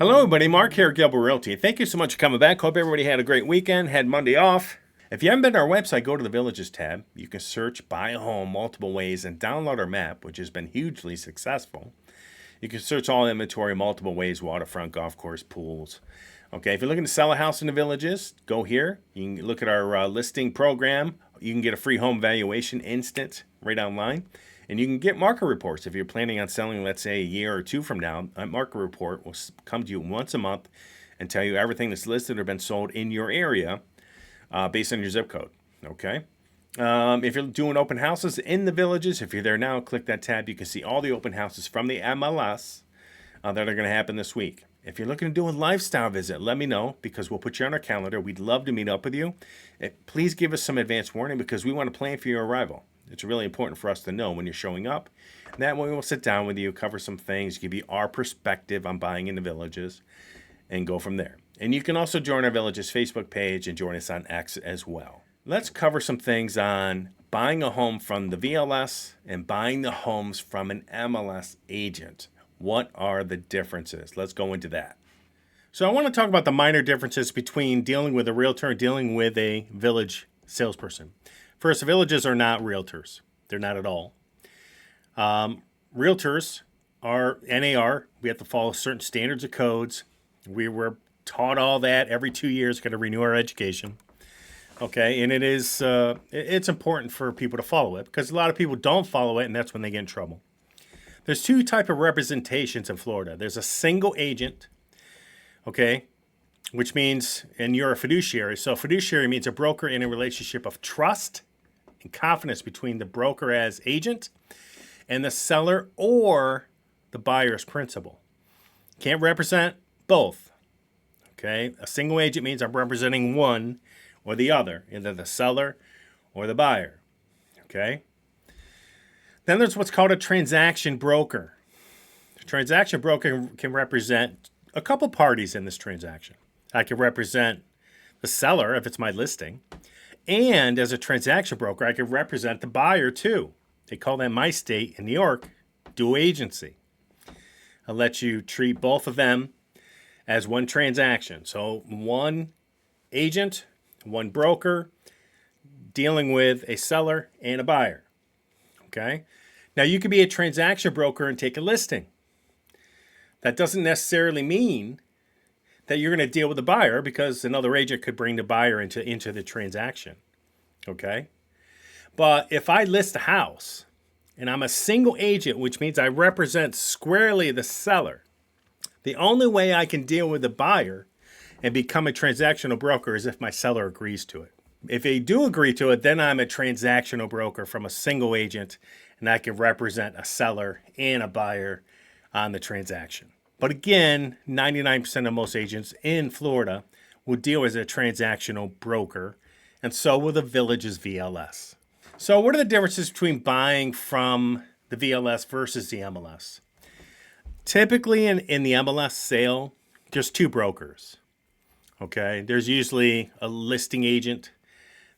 Hello, everybody. Mark here at Gilbo Realty. Thank you so much for coming back. Hope everybody had a great weekend, had Monday off. If you haven't been to our website, go to the Villages tab. You can search Buy a Home multiple ways and download our map, which has been hugely successful. You can search all inventory multiple ways, waterfront, golf course, pools. Okay, if you're looking to sell a house in the Villages, go here. You can look at our listing program. You can get a free home valuation instant right online. And you can get market reports if you're planning on selling, let's say, a year or two from now. A market report will come to you once a month and tell you everything that's listed or been sold in your area based on your zip code. Okay. If you're doing open houses in the Villages, if you're there now, click that tab. You can see all the open houses from the MLS that are going to happen this week. If you're looking to do a lifestyle visit, let me know because we'll put you on our calendar. We'd love to meet up with you. Please give us some advance warning because we want to plan for your arrival. It's really important for us to know when you're showing up. And that way we'll sit down with you, cover some things, give you our perspective on buying in the Villages, and go from there. And you can also join our Villages Facebook page and join us on X as well. Let's cover some things on buying a home from the VLS and buying the homes from an MLS agent. What are the differences? Let's go into that. So I want to talk about the minor differences between dealing with a realtor and dealing with a village salesperson. First, the Villages are not realtors. They're not at all. Realtors are NAR. We have to follow certain standards of codes. We were taught all that every 2 years, got to renew our education. Okay, and it's important for people to follow it because a lot of people don't follow it, and that's when they get in trouble. There's two types of representations in Florida. There's a single agent, okay, which means, and you're a fiduciary. So fiduciary means a broker in a relationship of trust and confidence between the broker as agent and the seller or the buyer's principal. Can't represent both. Okay, a single agent means I'm representing one or the other, either the seller or the buyer. Okay. Then there's what's called a transaction broker. A transaction broker can represent a couple parties in this transaction. I can represent the seller if it's my listing. And as a transaction broker, I can represent the buyer too. They call that my state in New York, dual agency. I'll let you treat both of them as one transaction. So one agent, one broker, dealing with a seller and a buyer. Okay? Now you could be a transaction broker and take a listing. That doesn't necessarily mean that you're going to deal with the buyer because another agent could bring the buyer into the transaction. Okay? But if I list a house and I'm a single agent, which means I represent squarely the seller, the only way I can deal with the buyer and become a transactional broker is if my seller agrees to it. If they do agree to it, then I'm a transactional broker from a single agent and I can represent a seller and a buyer on the transaction. But again, 99% of most agents in Florida will deal as a transactional broker, and so will the Villages VLS. So what are the differences between buying from the VLS versus the MLS? Typically in the MLS sale, there's two brokers. Okay, there's usually a listing agent.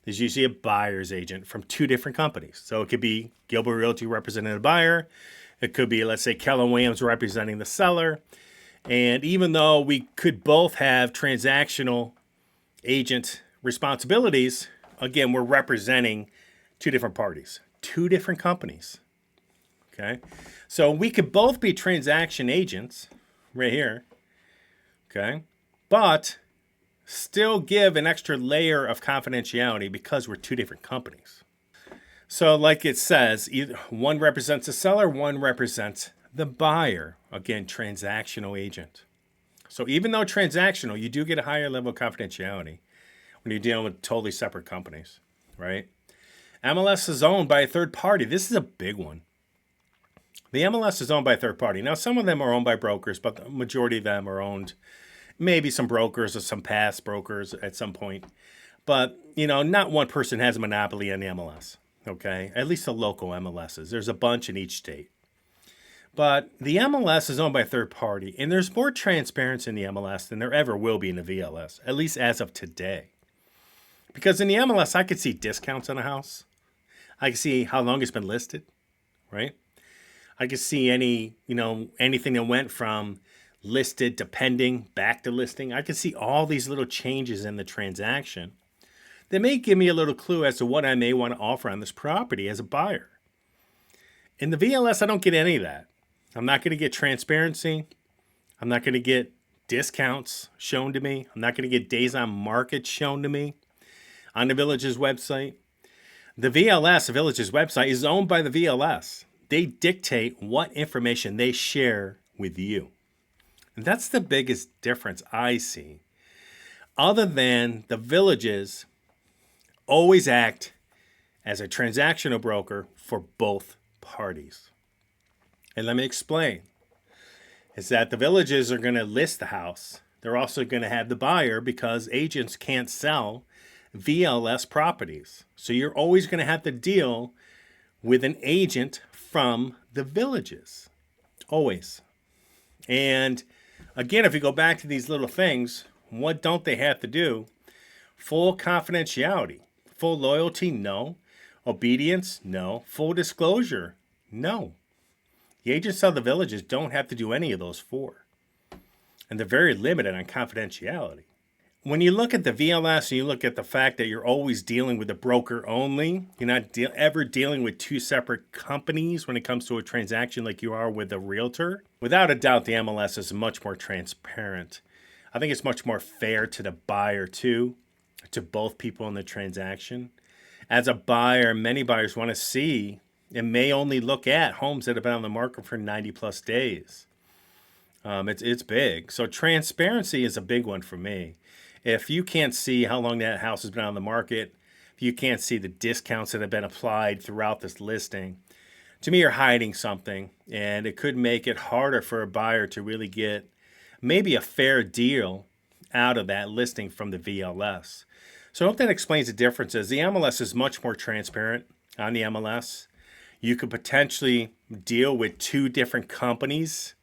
There's usually a buyer's agent from two different companies. So it could be Gilbo Realty representing the buyer. It could be, let's say, Keller Williams representing the seller. And even though we could both have transactional agent responsibilities, again, we're representing two different parties, two different companies. Okay? So we could both be transaction agents right here. Okay? But still give an extra layer of confidentiality because we're two different companies. So like it says, either one represents the seller, one represents the buyer. Again, transactional agent. So even though transactional, you do get a higher level of confidentiality when you're dealing with totally separate companies, right? MLS is owned by a third party. This is a big one. The MLS is owned by a third party. Now, some of them are owned by brokers, but the majority of them are owned maybe some brokers or some past brokers at some point. But, not one person has a monopoly on the MLS, okay? At least the local MLSs. There's a bunch in each state. But the MLS is owned by a third party, and there's more transparency in the MLS than there ever will be in the VLS, at least as of today. Because in the MLS, I could see discounts on a house. I can see how long it's been listed, right? I could see anything that went from listed to pending, back to listing. I can see all these little changes in the transaction that may give me a little clue as to what I may want to offer on this property as a buyer. In the VLS, I don't get any of that. I'm not going to get transparency. I'm not going to get discounts shown to me. I'm not going to get days on market shown to me on the Village's website. The VLS, the Village's website, is owned by the VLS. They dictate what information they share with you. And that's the biggest difference I see. Other than the Villages always act as a transactional broker for both parties. And let me explain. Is that the Villages are going to list the house. They're also going to have the buyer because agents can't sell VLS properties. So you're always going to have to deal with an agent from the Villages. Always. And again, if you go back to these little things, what don't they have to do? Full confidentiality. Full loyalty? No. Obedience? No. Full disclosure? No. The agents of the Villages don't have to do any of those four. And they're very limited on confidentiality. When you look at the VLS and you look at the fact that you're always dealing with a broker only, you're not ever dealing with two separate companies when it comes to a transaction like you are with a realtor. Without a doubt, the MLS is much more transparent. I think it's much more fair to the buyer too, to both people in the transaction. As a buyer, many buyers want to see and may only look at homes that have been on the market for 90 plus days. It's big. So transparency is a big one for me. If you can't see how long that house has been on the market, if you can't see the discounts that have been applied throughout this listing, to me, you're hiding something. And it could make it harder for a buyer to really get maybe a fair deal out of that listing from the VLS. So I hope that explains the differences. The MLS is much more transparent on the MLS. You could potentially deal with two different companies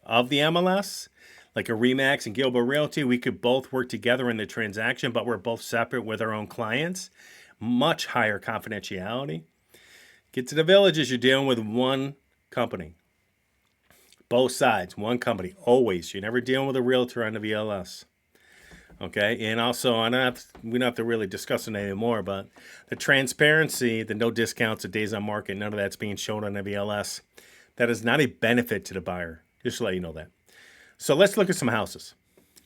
of the MLS, like a Remax and Gilbo Realty. We could both work together in the transaction, but we're both separate with our own clients. Much higher confidentiality. Get to the Villages, you're dealing with one company. Both sides, one company, always. You're never dealing with a realtor on the VLS. Okay, and also, we don't have to really discuss it anymore, but the transparency, the no discounts, the days on market, none of that's being shown on the VLS. That is not a benefit to the buyer. Just to let you know that. So let's look at some houses.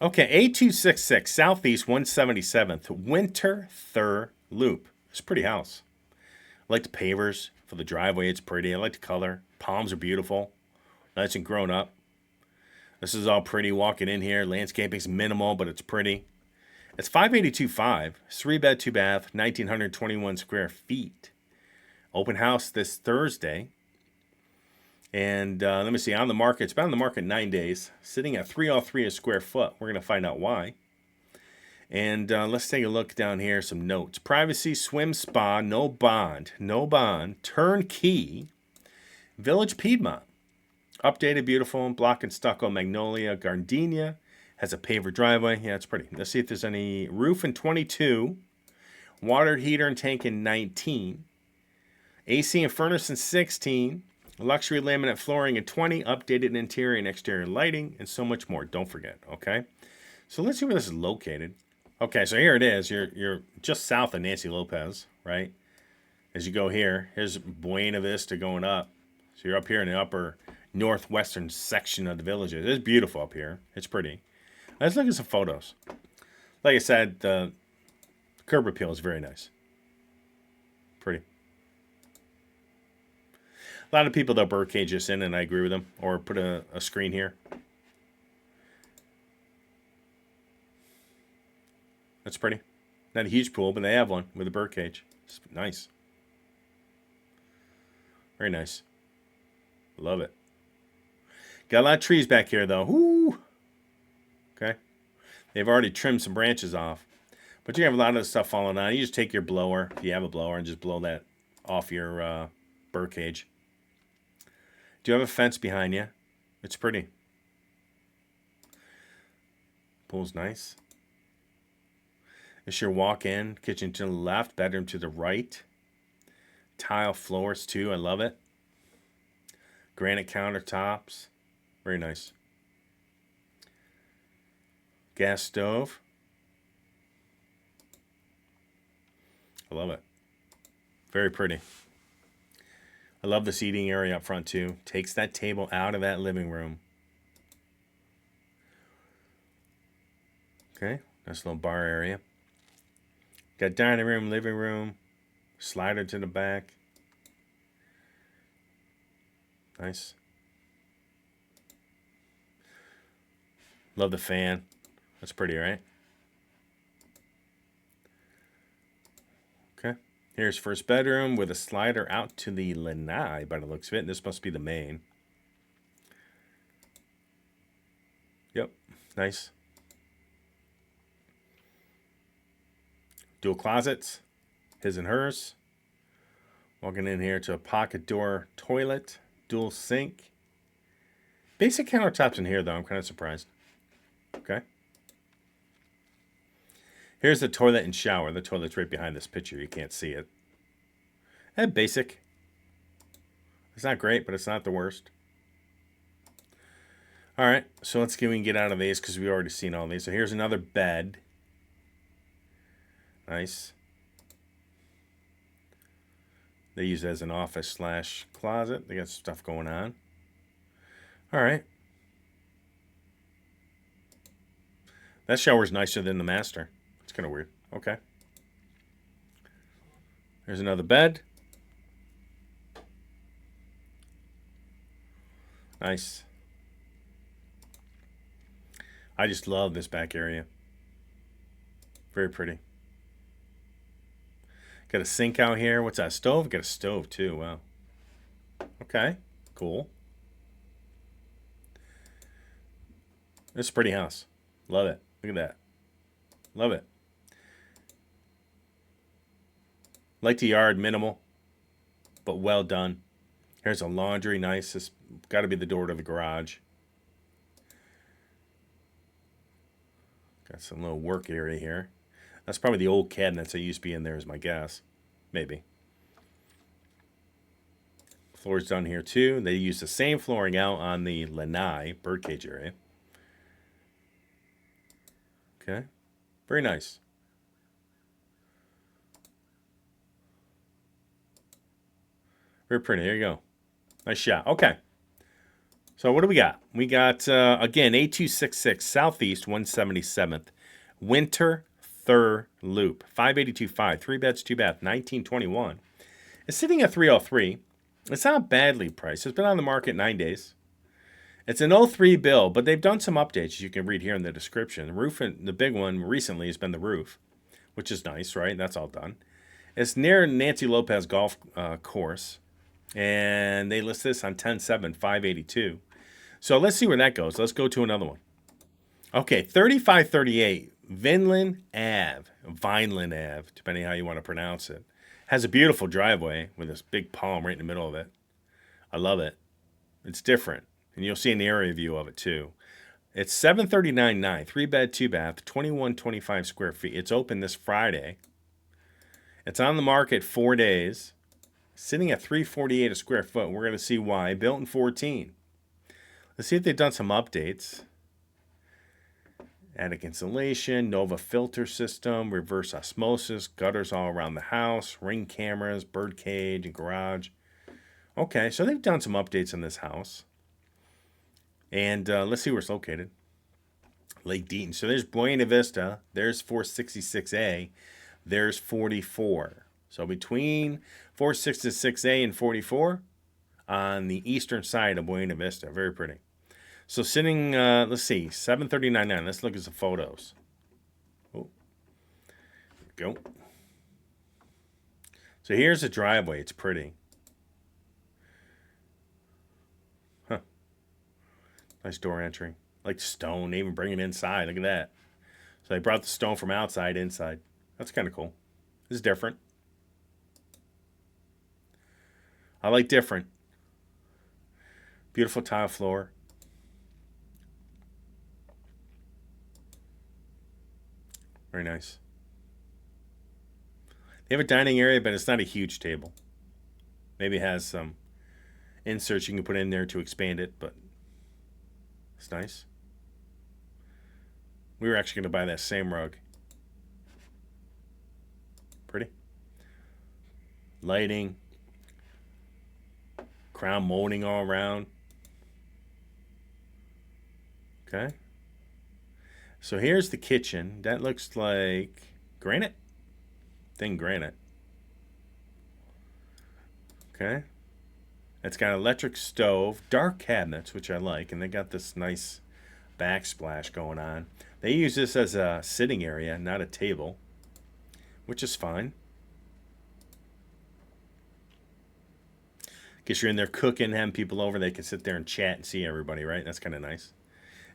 Okay, A266 Southeast 177th Winter Thur Loop. It's a pretty house. I like the pavers for the driveway. It's pretty. I like the color. Palms are beautiful. Nice and grown up. This is all pretty walking in here. Landscaping's minimal, but it's pretty. It's 582.5. 3-bed, 2-bath, 1,921 square feet. Open house this Thursday. And let me see, on the market, it's been on the market 9 days, sitting at $303 a square foot. We're going to find out why. And let's take a look down here, some notes. Privacy, swim spa, no bond, turnkey, Village Piedmont. Updated, beautiful, block and stucco, magnolia, gardenia, has a paver driveway. Yeah, it's pretty. Let's see if there's any roof in 22, water heater and tank in 19, AC and furnace in 16, luxury laminate flooring in 20, updated interior and exterior lighting, and so much more. Don't forget, okay? So let's see where this is located. Okay, so here it is. You're just south of Nancy Lopez, right? As you go here, here's Buena Vista going up. So you're up here in the upper northwestern section of the Villages. It's beautiful up here. It's pretty. Let's look at some photos. Like I said, the curb appeal is very nice. Pretty. A lot of people, they'll birdcage this in, and I agree with them. Or put a screen here. That's pretty. Not a huge pool, but they have one with a birdcage. It's nice. Very nice. Love it. Got a lot of trees back here, though. Woo! Okay. They've already trimmed some branches off. But you have a lot of the stuff falling on. You just take your blower, if you have a blower, and just blow that off your birdcage. Do you have a fence behind you? It's pretty. Pool's nice. It's your walk-in. Kitchen to the left, bedroom to the right. Tile floors, too. I love it. Granite countertops. Very nice. Gas stove. I love it. Very pretty. I love the seating area up front too. Takes that table out of that living room. Okay, nice little bar area. Got dining room, living room, slider to the back. Nice. Love the fan. That's pretty, right? Okay. Here's first bedroom with a slider out to the lanai by the looks of it. This must be the main. Yep. Nice. Dual closets. His and hers. Walking in here to a pocket door toilet. Dual sink. Basic countertops in here, though. I'm kind of surprised. Okay. Here's the toilet and shower. The toilet's right behind this picture. You can't see it. And basic. It's not great, but it's not the worst. All right, so let's see if we can get out of these because we've already seen all these. So here's another bed. Nice. They use it as an office slash closet. They got stuff going on. All right. That shower's nicer than the master. It's kind of weird. Okay. There's another bed. Nice. I just love this back area. Very pretty. Got a sink out here. What's that? Stove? Got a stove too. Wow. Okay. Cool. It's a pretty house. Love it. Look at that. Love it. Like the yard, minimal, but well done. Here's a laundry. Nice. This got to be the door to the garage. Got some little work area here. That's probably the old cabinets that used to be in there is my guess. Maybe. Floor's done here too. They use the same flooring out on the lanai, birdcage area. Okay. Very nice. Very pretty. There you go. Nice shot. Okay. So what do we got? We got, again, 8266 Southeast 177th. Winter Thur Loop. 582.5. 3 beds, 2 bath. 1921. It's sitting at 303. It's not badly priced. It's been on the market 9 days. It's an '03 build, but they've done some updates, as you can read here in the description. The roof, the big one recently has been the roof, which is nice, right? That's all done. It's near Nancy Lopez Golf Course, and they list this on 10/7, 582. So let's see where that goes. Let's go to another one. Okay, 3538 Vineland Ave, depending how you want to pronounce it. Has a beautiful driveway with this big palm right in the middle of it. I love it. It's different. And you'll see an area view of it too. It's 739.9, 3 bed, 2 bath, 2125 square feet. It's open this Friday. It's on the market 4 days. Sitting at $348 a square foot. We're going to see why. Built in 14. Let's see if they've done some updates. Attic insulation, Nova filter system, reverse osmosis, gutters all around the house, ring cameras, bird cage, and garage. Okay, so they've done some updates in this house. And let's see where it's located. Lake Deaton. So there's Buena Vista. There's 466A. There's 44. So between 466A and 44 on the eastern side of Buena Vista. Very pretty. So sitting, let's see, 739.9. Let's look at some photos. Oh, there we go. So here's the driveway. It's pretty. Huh. Nice door entry. Like stone. They even bring it inside. Look at that. So they brought the stone from outside inside. That's kind of cool. This is different. I like different. Beautiful tile floor. Very nice. They have a dining area, but it's not a huge table. Maybe it has some inserts you can put in there to expand it, but it's nice. We were actually going to buy that same rug. Pretty. Lighting. Crown molding all around. Okay. So here's the kitchen. That looks like granite. Thin granite. Okay. It's got an electric stove, dark cabinets, which I like, and they got this nice backsplash going on. They use this as a sitting area, not a table, which is fine. Guess you're in there cooking, having people over, they can sit there and chat and see everybody, right? That's kind of nice.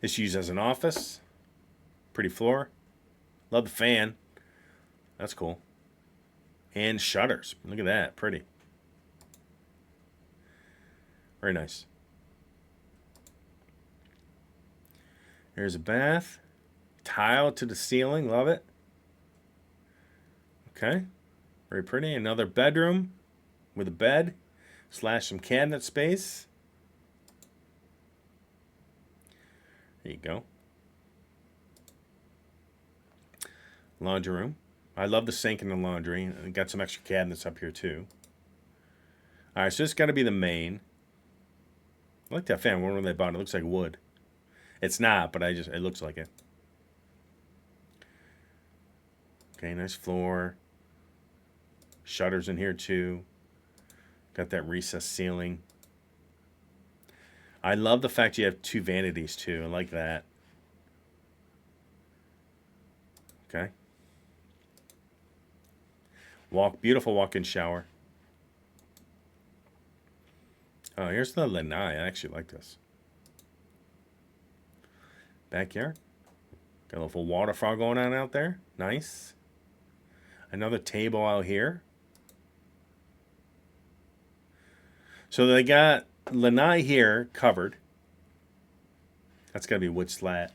It's used as an office. Pretty floor. Love the fan. That's cool. And shutters. Look at that. Pretty. Very nice. Here's a bath. Tile to the ceiling. Love it. Okay. Very pretty. Another bedroom with a bed / some cabinet space. There you go. Laundry room. I love the sink and the laundry. I got some extra cabinets up here too. All right, so this got to be the main. I like that fan. I wonder what they bought. It looks like wood. It's not, but it looks like it. Okay, nice floor. Shutters in here too. Got that recessed ceiling. I love the fact you have 2 vanities too. I like that. Okay. Beautiful walk-in shower. Oh, here's the lanai. I actually like this. Backyard. Got a little waterfall going on out there. Nice. Another table out here. So they got lanai here covered. That's got to be wood slat.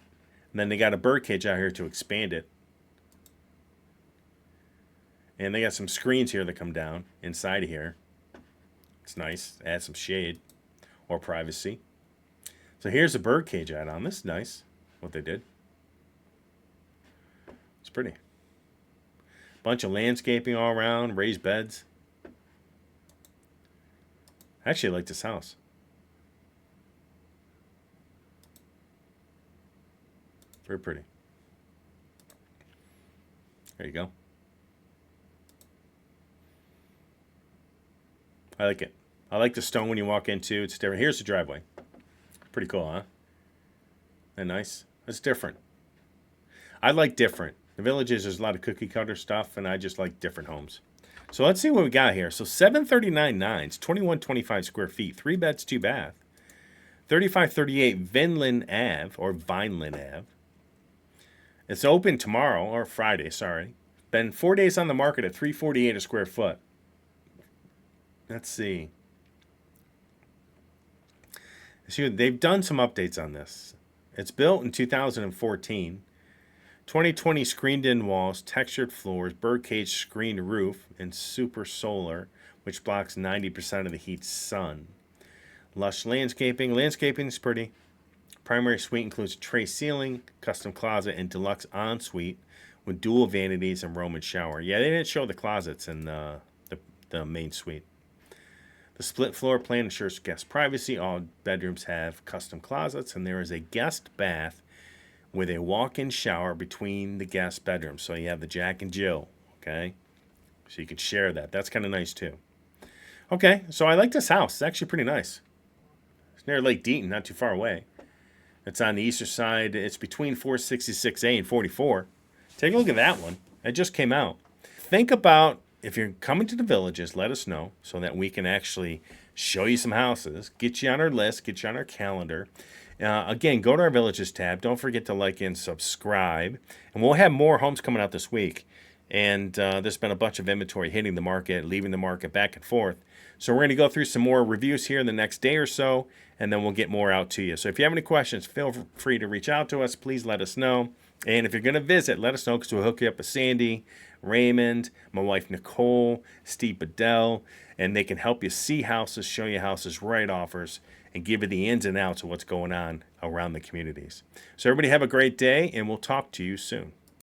And then they got a bird cage out here to expand it. And they got some screens here that come down inside of here. It's nice. Add some shade or privacy. So here's a bird cage add-on. This is nice, what they did. It's pretty. Bunch of landscaping all around, raised beds. I actually like this house. Very pretty. There you go. I like it. I like the stone when you walk into. It's different. Here's the driveway. Pretty cool, huh? Isn't that nice? That's different. I like different. The Villages, there's a lot of cookie cutter stuff, and I just like different homes. So let's see what we got here. So 739 nines, 2125 square feet, 3 beds, 2 bath. 3538 Vineland Ave, or Vineland Ave. It's open tomorrow, or Friday, sorry. Been 4 days on the market at $348 a square foot. Let's see. So they've done some updates on this. It's built in 2014. 2020 screened-in walls, textured floors, birdcage screened roof, and super solar, which blocks 90% of the heat's sun. Lush landscaping. Landscaping is pretty. Primary suite includes a tray ceiling, custom closet, and deluxe ensuite with dual vanities and Roman shower. Yeah, they didn't show the closets in the main suite. The split floor plan ensures guest privacy. All bedrooms have custom closets, and there is a guest bath with a walk-in shower between the guest bedrooms. So you have the Jack and Jill, okay? So you can share that. That's kind of nice, too. Okay, so I like this house. It's actually pretty nice. It's near Lake Deaton, not too far away. It's on the eastern side. It's between 466A and 44. Take a look at that one. It just came out. Think about, if you're coming to the Villages, let us know so that we can actually show you some houses, get you on our list, get you on our calendar. Again, go to our Villages tab. Don't forget to like and subscribe. And we'll have more homes coming out this week. And there's been a bunch of inventory hitting the market, leaving the market, back and forth. So we're going to go through some more reviews here in the next day or so, and then we'll get more out to you. So if you have any questions, feel free to reach out to us. Please let us know. And if you're going to visit, let us know, because we'll hook you up with Sandy, Raymond, my wife Nicole, Steve Bedell, and they can help you see houses, show you houses, write offers, and give you the ins and outs of what's going on around the communities. So everybody have a great day, and we'll talk to you soon.